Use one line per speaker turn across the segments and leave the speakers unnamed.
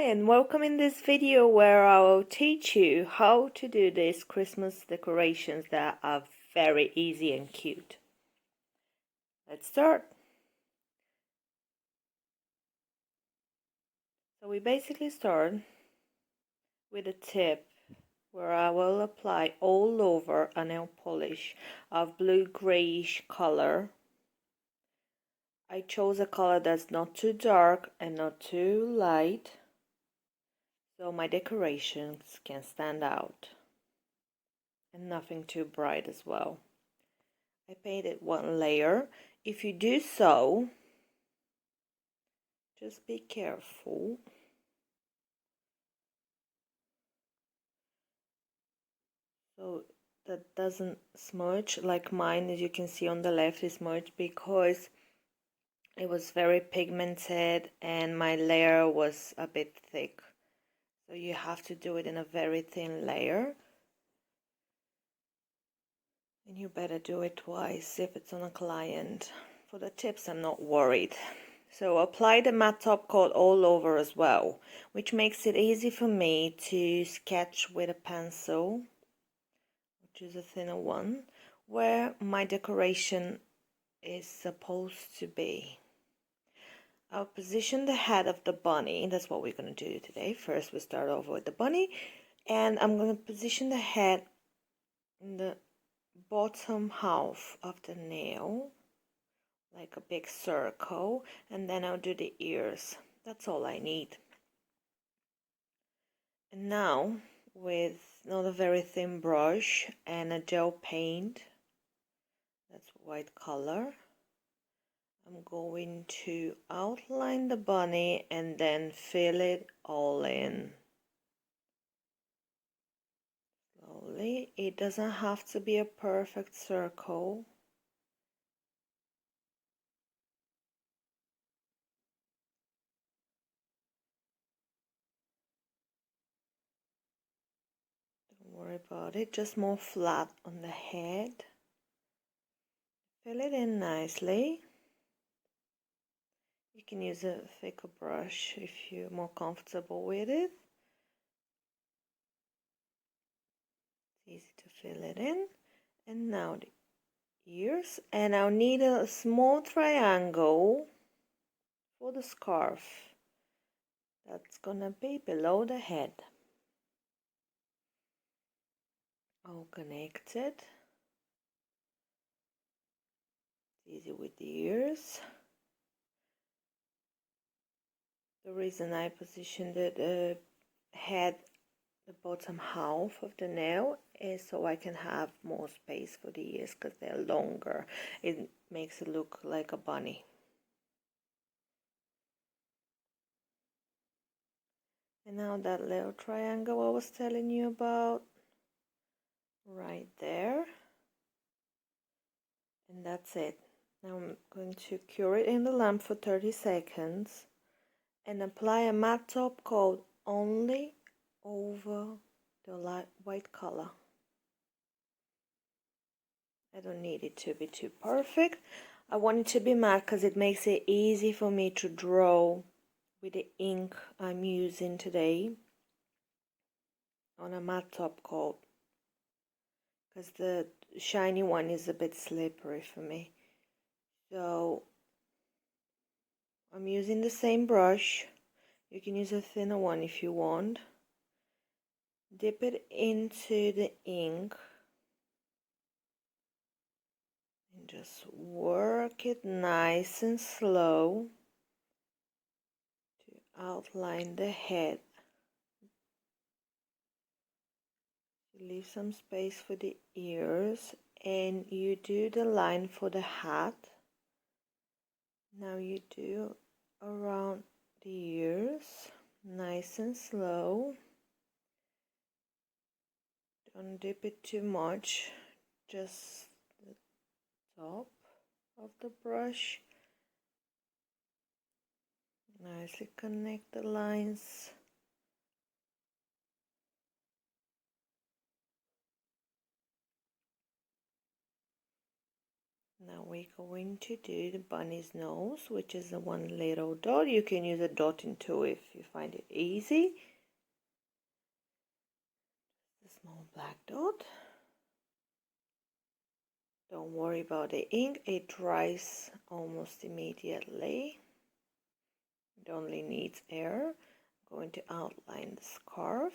and welcome in this video where I will teach you how to do these Christmas decorations that are very easy and cute. Let's start. So we basically start with a tip where I will apply all over a nail polish of blue grayish color. I chose a color that's not too dark and not too light, so my decorations can stand out, and nothing too bright as well. I painted one layer. If you do so, just be careful. So that doesn't smudge like mine, as you can see on the left, is smudged because it was very pigmented and my layer was a bit thick. So you have to do it in a very thin layer. And you better do it twice if it's on a client. For the tips, I'm not worried. So apply the matte top coat all over as well, which makes it easy for me to sketch with a pencil, which is a thinner one, where my decoration is supposed to be. I'll position the head of the bunny. That's what we're going to do today. First, we start over with the bunny, and I'm going to position the head in the bottom half of the nail, like a big circle, and then I'll do the ears. That's all I need. And now, with not a very thin brush and a gel paint, that's white color, I'm going to outline the bunny and then fill it all in. Slowly. It doesn't have to be a perfect circle. Don't worry about it, just more flat on the head. Fill it in nicely. You can use a thicker brush if you're more comfortable with it. It's easy to fill it in. And now the ears. And I'll need a small triangle for the scarf. That's gonna be below the head. All connected. It's easy with the ears. The reason I positioned the head, the bottom half of the nail, is so I can have more space for the ears because they're longer. It makes it look like a bunny. And now that little triangle I was telling you about, right there. And that's it. Now I'm going to cure it in the lamp for 30 seconds and apply a matte top coat only over the light white color. I don't need it to be too perfect. I want it to be matte because it makes it easy for me to draw with the ink I'm using today on a matte top coat, because the shiny one is a bit slippery for me. So I'm using the same brush. You can use a thinner one if you want. Dip it into the ink and just work it nice and slow to outline the head. Leave some space for the ears, and you do the line for the hat. Now you do around the ears, nice and slow. Don't dip it too much, just the top of the brush. Nicely connect the lines. Now we're going to do the bunny's nose, which is the one little dot. You can use a dotting tool if you find it easy. The small black dot. Don't worry about the ink, it dries almost immediately. It only needs air. I'm going to outline the scarf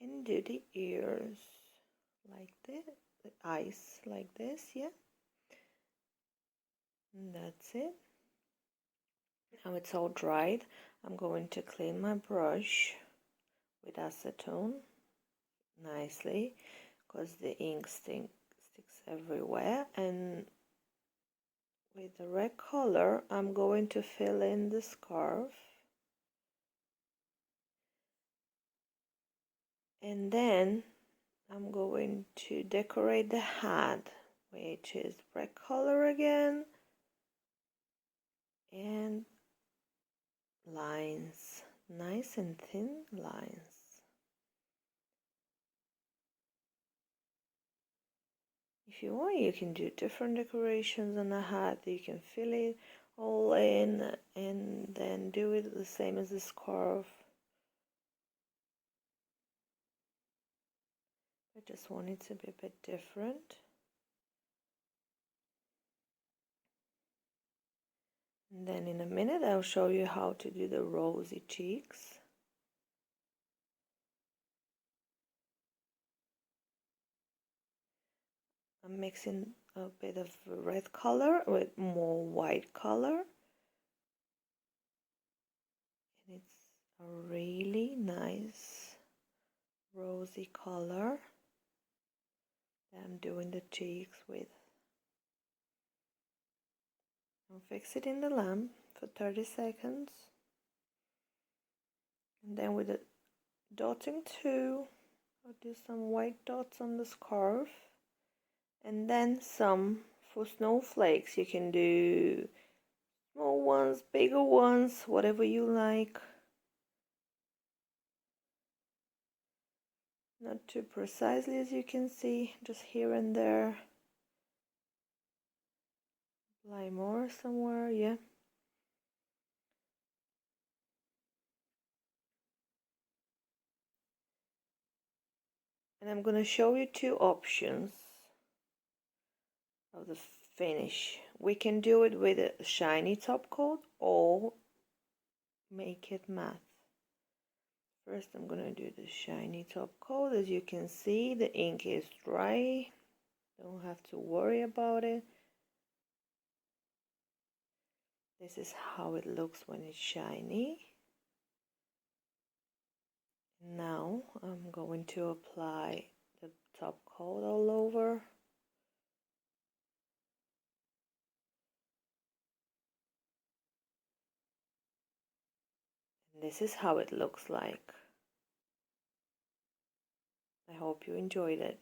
and do the ears like this, the eyes like this, yeah. And that's it. Now it's all dried. I'm going to clean my brush with acetone nicely because the ink sticks everywhere, and with the red color I'm going to fill in the scarf, and then I'm going to decorate the hat, which is red color again, and lines, nice and thin lines. If you want, you can do different decorations on the hat. You can fill it all in and then do it the same as the scarf. I just want it to be a bit different. And then in a minute I'll show you how to do the rosy cheeks. I'm mixing a bit of red color with more white color. And it's a really nice rosy color that I'm doing the cheeks with. I'll fix it in the lamp for 30 seconds. And then with the dotting tool, I'll do some white dots on the scarf. And then some for snowflakes. You can do small ones, bigger ones, whatever you like. Not too precisely, as you can see, just here and there. Apply more somewhere, yeah. And I'm gonna show you two options of the finish. We can do it with a shiny top coat or make it matte. First I'm gonna do the shiny top coat. As you can see, the ink is dry. Don't have to worry about it. This is how it looks when it's shiny. Now I'm going to apply the top coat all over. And this is how it looks like. I hope you enjoyed it.